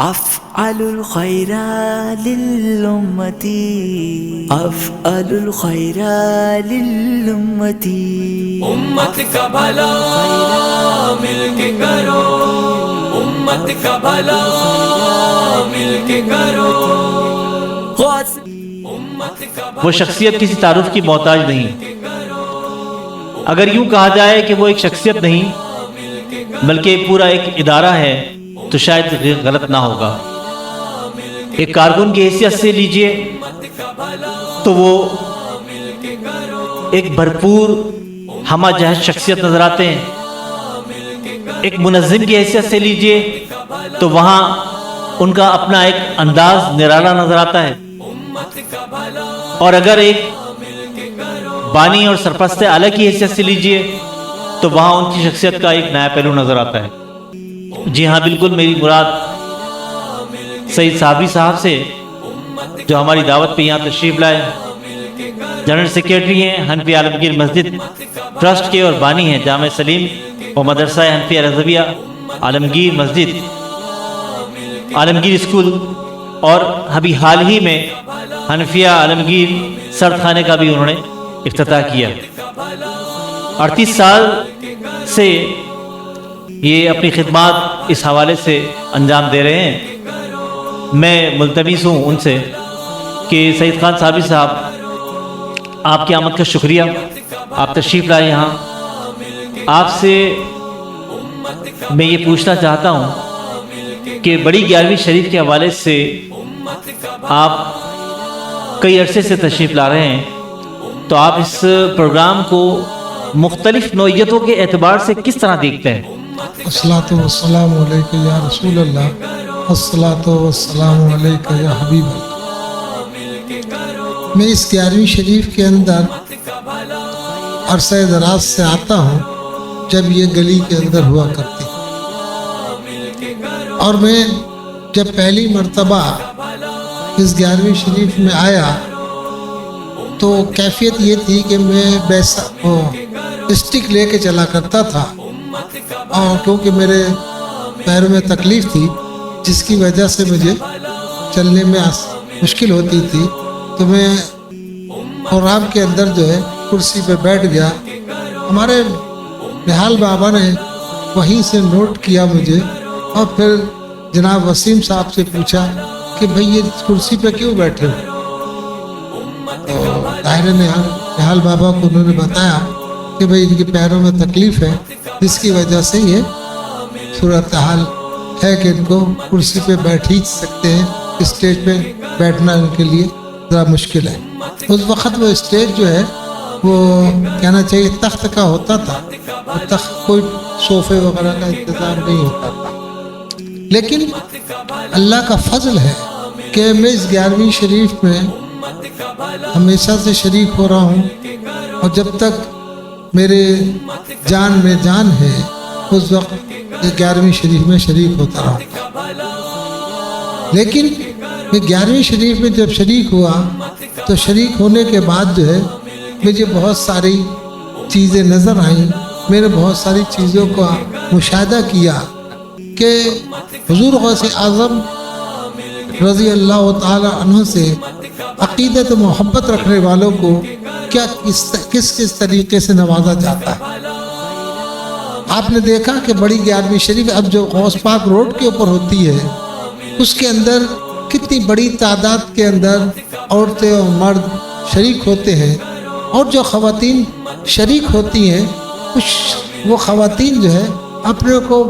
أفعل الخير للأمة أفعل الخير للأمة امت کا بھلا مل کے کرو، امت کا بھلا مل کے کرو، امت کا وہ شخصیت کسی تعارف کی محتاج نہیں۔ اگر یوں کہا جائے کہ وہ ایک شخصیت نہیں بلکہ پورا ایک ادارہ ہے تو شاید غلط نہ ہوگا۔ ایک کارکن کی حیثیت سے لیجئے تو وہ ایک بھرپور ہمہ جہت شخصیت نظر آتے ہیں۔ ایک منظم کی حیثیت سے لیجئے تو وہاں ان کا اپنا ایک انداز نرالا نظر آتا ہے، اور اگر ایک بانی اور سرپرست اعلیٰ کی حیثیت سے لیجئے تو وہاں ان کی شخصیت کا ایک نیا پہلو نظر آتا ہے۔ جی ہاں، بالکل میری مراد سید صابری صاحب سے، جو ہماری دعوت پہ یہاں تشریف لائے، جنرل سیکریٹری ہیں حنفی عالمگیر مسجد ٹرسٹ کے اور بانی ہیں جامع سلیم و مدرسہ حنفی رضویہ عالمگیر مسجد عالمگیر اسکول، اور ابھی حال ہی میں حنفیہ عالمگیر سرد خانے کا بھی انہوں نے افتتاح کیا۔ 38 سال سے یہ اپنی خدمات اس حوالے سے انجام دے رہے ہیں۔ میں ملتمس ہوں ان سے کہ سعید خان صابری صاحب، آپ کی آمد کا شکریہ، آپ تشریف لائے یہاں۔ آپ سے میں یہ پوچھنا چاہتا ہوں کہ بڑی 11ویں شریف کے حوالے سے آپ کئی عرصے سے تشریف لا رہے ہیں، تو آپ اس پروگرام کو مختلف نوعیتوں کے اعتبار سے کس طرح دیکھتے ہیں؟ الصلاۃ والسلام علیک یا رسول اللہ، الصلاۃ والسلام علیک یا حبیب اللہ۔ میں اس 11ویں شریف کے اندر عرصہ دراز سے آتا ہوں، جب یہ گلی کے اندر ہوا کرتی، اور میں جب پہلی مرتبہ اس 11ویں شریف میں آیا تو کیفیت یہ تھی کہ میں اسٹک لے کے چلا کرتا تھا، اور کیونکہ میرے پیروں میں تکلیف تھی جس کی وجہ سے مجھے چلنے میں مشکل ہوتی تھی، تو میں پروگرام کے اندر جو ہے کرسی پہ بیٹھ گیا۔ ہمارے نہال بابا نے وہیں سے نوٹ کیا مجھے، اور پھر جناب وسیم صاحب سے پوچھا کہ بھئی یہ کرسی پہ کیوں بیٹھے ہو؟ تو ظاہر نہال بابا کو انہوں نے بتایا کہ بھئی ان کے پیروں میں تکلیف ہے، جس کی وجہ سے یہ صورتحال ہے کہ ان کو کرسی پہ بیٹھ ہی سکتے ہیں، اسٹیج پہ بیٹھنا ان کے لیے ذرا مشکل ہے۔ اس وقت وہ اسٹیج جو ہے وہ کہنا چاہیے تخت کا ہوتا تھا، تخت کوئی صوفے وغیرہ کا انتظام نہیں ہوتا تھا، لیکن اللہ کا فضل ہے کہ میں اس 11ویں شریف میں ہمیشہ سے شریک ہو رہا ہوں، اور جب تک میرے جان میں جان ہے اس وقت 11ویں شریف میں شریک ہوتا رہا۔ لیکن میں 11ویں شریف میں جب شریک ہوا تو شریک ہونے کے بعد جو ہے مجھے بہت ساری چیزیں نظر آئیں، میں نے بہت ساری چیزوں کا مشاہدہ کیا کہ حضور غوث اعظم رضی اللہ تعالی عنہ سے عقیدت محبت رکھنے والوں کو کیا کس طریقے سے نوازا جاتا ہے۔ آپ نے دیکھا کہ بڑی 11ویں شریف اب جو غوث پاک روڈ کے اوپر ہوتی ہے، اس کے اندر کتنی بڑی تعداد کے اندر عورتیں اور مرد شریک ہوتے ہیں، اور جو خواتین شریک ہوتی ہیں وہ خواتین جو ہے اپنے کو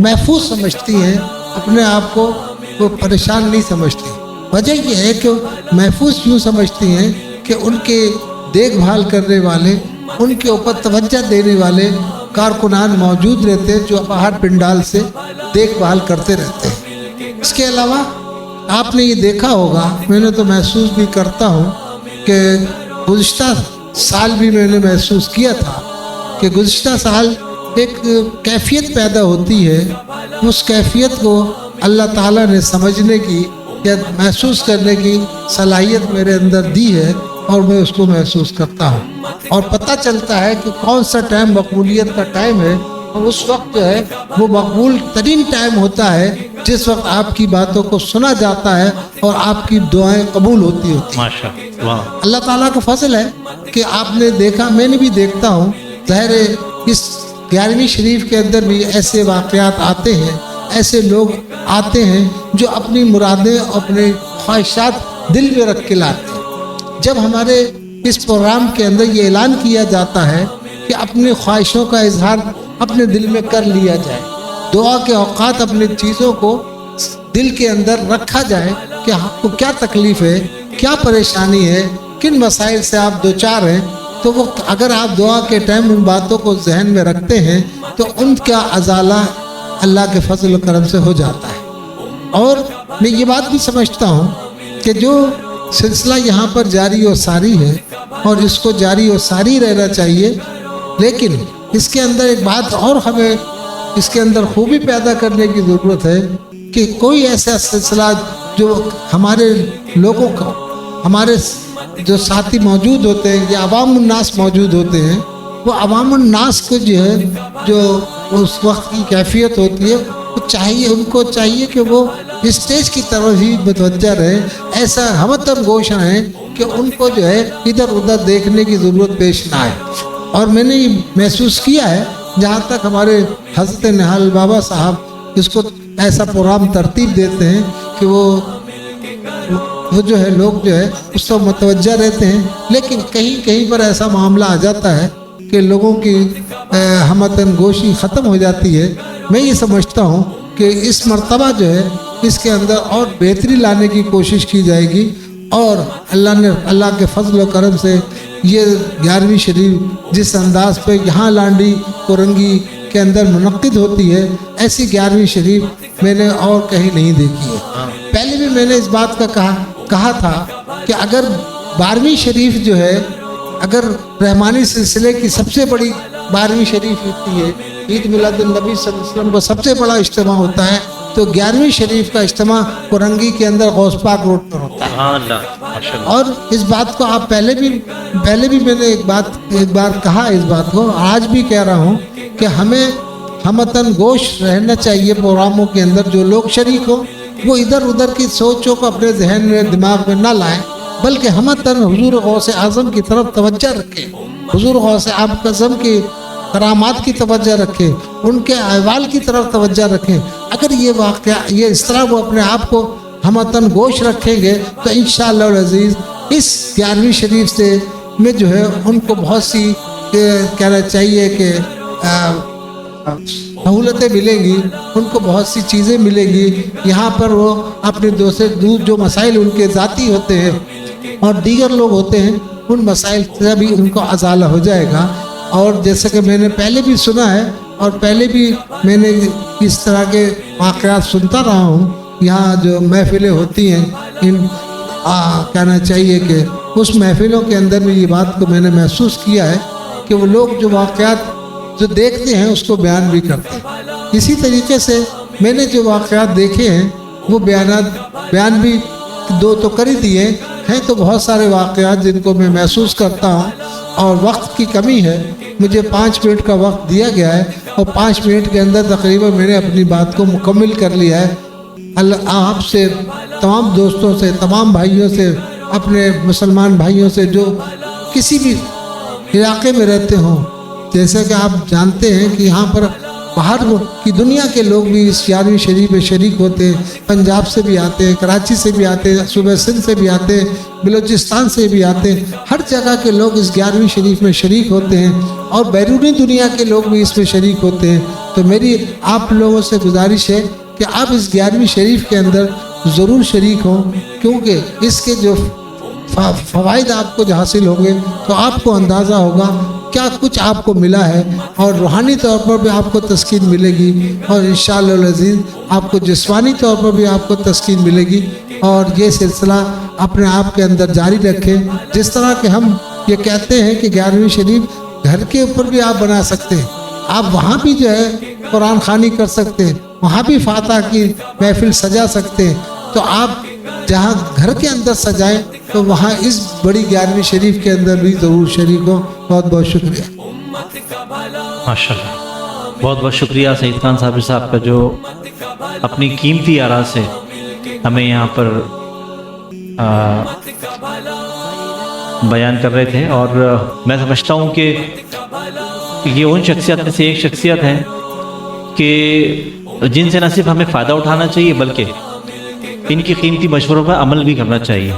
محفوظ سمجھتی ہیں، اپنے آپ کو وہ پریشان نہیں سمجھتی۔ وجہ یہ ہے کہ محفوظ یوں سمجھتی ہیں کہ ان کے دیکھ بھال کرنے والے، ان کے اوپر توجہ دینے والے کارکنان موجود رہتے ہیں جو باہر پنڈال سے دیکھ بھال کرتے رہتے ہیں۔ اس کے علاوہ آپ نے یہ دیکھا ہوگا، میں نے تو محسوس بھی کرتا ہوں کہ گزشتہ سال بھی میں نے محسوس کیا تھا کہ گزشتہ سال ایک کیفیت پیدا ہوتی ہے، اس کیفیت کو اللہ تعالیٰ نے سمجھنے کی یا محسوس کرنے کی صلاحیت میرے اندر دی ہے، اور میں اس کو محسوس کرتا ہوں، اور پتہ چلتا ہے کہ کون سا ٹائم مقبولیت کا ٹائم ہے اس وقت جو ہے وہ مقبول ترین ٹائم ہوتا ہے جس وقت آپ کی باتوں کو سنا جاتا ہے اور آپ کی دعائیں قبول ہوتی ہیں. ماشاءاللہ. اللہ تعالیٰ کا فضل ہے کہ آپ نے دیکھا، میں نے بھی دیکھتا ہوں. ظاہر ہے اس 11ویں شریف کے اندر بھی ایسے واقعات آتے ہیں، ایسے لوگ آتے ہیں جو اپنی مرادیں، اپنے خواہشات دل میں رکھ کے لاتے ہیں. جب ہمارے اس پروگرام کے اندر یہ اعلان کیا جاتا ہے کہ اپنی خواہشوں کا اظہار اپنے دل میں کر لیا جائے، دعا کے اوقات اپنی چیزوں کو دل کے اندر رکھا جائے کہ آپ کو کیا تکلیف ہے، کیا پریشانی ہے، کن مسائل سے آپ دوچار ہیں، تو وہ اگر آپ دعا کے ٹائم ان باتوں کو ذہن میں رکھتے ہیں تو ان کا ازالہ اللہ کے فضل و کرم سے ہو جاتا ہے. اور میں یہ بات بھی سمجھتا ہوں کہ جو سلسلہ یہاں پر جاری و ساری ہے اور اس کو جاری و ساری رہنا چاہیے، لیکن اس کے اندر ایک بات اور ہمیں اس کے اندر خوبی پیدا کرنے کی ضرورت ہے کہ کوئی ایسا سلسلہ جو ہمارے لوگوں کو، ہمارے جو ساتھی موجود ہوتے ہیں یا عوام الناس موجود ہوتے ہیں، وہ عوام الناس کو جو ہے جو اس وقت کی کیفیت ہوتی ہے وہ چاہیے، ان کو چاہیے کہ وہ اسٹیج کی طرف ہی متوجہ رہیں، ایسا ہمتن گوش رہیں کہ ان کو جو ہے ادھر ادھر دیکھنے کی ضرورت پیش نہ آئے. اور میں نے یہ محسوس کیا ہے جہاں تک ہمارے حضرت نہال بابا صاحب اس کو ایسا پروگرام ترتیب دیتے ہیں کہ وہ جو ہے لوگ جو ہے اس کو متوجہ رہتے ہیں، لیکن کہیں کہیں پر ایسا معاملہ آ جاتا ہے کہ لوگوں کی ہمتن گوشی ختم ہو جاتی ہے. میں یہ سمجھتا ہوں کہ اس مرتبہ جو ہے اس کے اندر اور بہتری لانے کی کوشش کی جائے گی، اور اللہ کے فضل و کرم سے یہ 11ویں شریف جس انداز پہ یہاں لانڈی کورنگی کے اندر منعقد ہوتی ہے، ایسی 11ویں شریف میں نے اور کہیں نہیں دیکھی ہے. پہلے بھی میں نے اس بات کا کہا تھا کہ اگر 12ویں شریف جو ہے، اگر رحمانی سلسلے کی سب سے بڑی 12ویں شریف ہوتی ہے، عید میلاد النبی صلی اللہ علیہ وسلم کا سب سے بڑا اجتماع ہوتا ہے، تو 11ویں شریف کا اجتماع کورنگی کے اندر غوث پاک روڈ پر ہوتا ہے. اور اس بات کو آپ پہلے بھی میں نے ایک بار کہا، اس بات کو آج بھی کہہ رہا ہوں کہ ہمیں ہمتن گوش رہنا چاہیے. پروگراموں کے اندر جو لوگ شریک ہوں وہ ادھر ادھر کی سوچوں کو اپنے ذہن میں، دماغ میں نہ لائیں، بلکہ ہمتن حضور غوث اعظم کی طرف توجہ رکھیں، حضور غوث اعظم کی کرامات کی توجہ رکھیں، ان کے احوال کی طرف توجہ رکھیں. اگر یہ واقعہ یہ اس طرح وہ اپنے آپ کو ہمتن گوش رکھیں گے تو انشاءاللہ العزیز اس 11ویں شریف سے میں جو ہے ان کو بہت سی کہنا چاہیے کہ سہولتیں ملیں گی، ان کو بہت سی چیزیں ملیں گی. یہاں پر وہ اپنے دوسرے جو مسائل ان کے ذاتی ہوتے ہیں اور دیگر لوگ ہوتے ہیں، ان مسائل سے بھی ان کو ازالہ ہو جائے گا. اور جیسا کہ میں نے پہلے بھی سنا ہے اور پہلے بھی میں نے اس طرح کے واقعات سنتا رہا ہوں، یہاں جو محفلیں ہوتی ہیں کہنا چاہیے کہ اس محفلوں کے اندر بھی یہ بات کو میں نے محسوس کیا ہے کہ وہ لوگ جو واقعات جو دیکھتے ہیں اس کو بیان بھی کرتے ہیں. اسی طریقے سے میں نے جو واقعات دیکھے ہیں وہ بیان بھی دو تو کر ہی دیے ہیں، تو بہت سارے واقعات جن کو میں محسوس کرتا ہوں، اور وقت کی کمی ہے، مجھے 5 منٹ کا وقت دیا گیا ہے اور 5 منٹ کے اندر تقریباً میں نے اپنی بات کو مکمل کر لیا ہے. اللہ آپ سے، تمام دوستوں سے، تمام بھائیوں سے، اپنے مسلمان بھائیوں سے جو کسی بھی علاقے میں رہتے ہوں، جیسا کہ آپ جانتے ہیں کہ یہاں پر باہر کی دنیا کے لوگ بھی اس 11ویں شریف میں شریک ہوتے ہیں، پنجاب سے بھی آتے ہیں، کراچی سے بھی آتے ہیں، صوبہ سندھ سے بھی آتے ہیں، بلوچستان سے بھی آتے ہیں، ہر جگہ کے لوگ اس 11ویں شریف میں شریک ہوتے ہیں، اور بیرونی دنیا کے لوگ بھی اس میں شریک ہوتے ہیں. تو میری آپ لوگوں سے گزارش ہے کہ آپ اس 11ویں شریف کے اندر ضرور شریک ہوں، کیونکہ اس کے جو فوائد آپ کو جو حاصل ہوں گے تو آپ کو اندازہ ہوگا کیا کچھ آپ کو ملا ہے، اور روحانی طور پر بھی آپ کو تسکین ملے گی، اور انشاءاللہ العزیز آپ کو جسمانی طور پر بھی آپ کو تسکین ملے گی. اور یہ سلسلہ اپنے آپ کے اندر جاری رکھیں. جس طرح کہ ہم یہ کہتے ہیں کہ 11ویں شریف گھر کے اوپر بھی آپ بنا سکتے ہیں، آپ وہاں بھی جو ہے قرآن خوانی کر سکتے ہیں، وہاں بھی فاتحہ کی محفل سجا سکتے ہیں. تو آپ جہاں گھر کے اندر سجائیں تو وہاں اس بڑی 11ویں شریف کے اندر بھی ضرور شریک ہو. بہت بہت شکریہ. ماشاءاللہ. بہت بہت شکریہ سعید خان صاحب کا جو اپنی قیمتی آراء سے ہمیں یہاں پر بیان کر رہے تھے، اور میں سمجھتا ہوں کہ یہ ان شخصیات میں سے ایک شخصیت ہے کہ جن سے نہ صرف ہمیں فائدہ اٹھانا چاہیے بلکہ ان کی قیمتی مشوروں پر عمل بھی کرنا چاہیے۔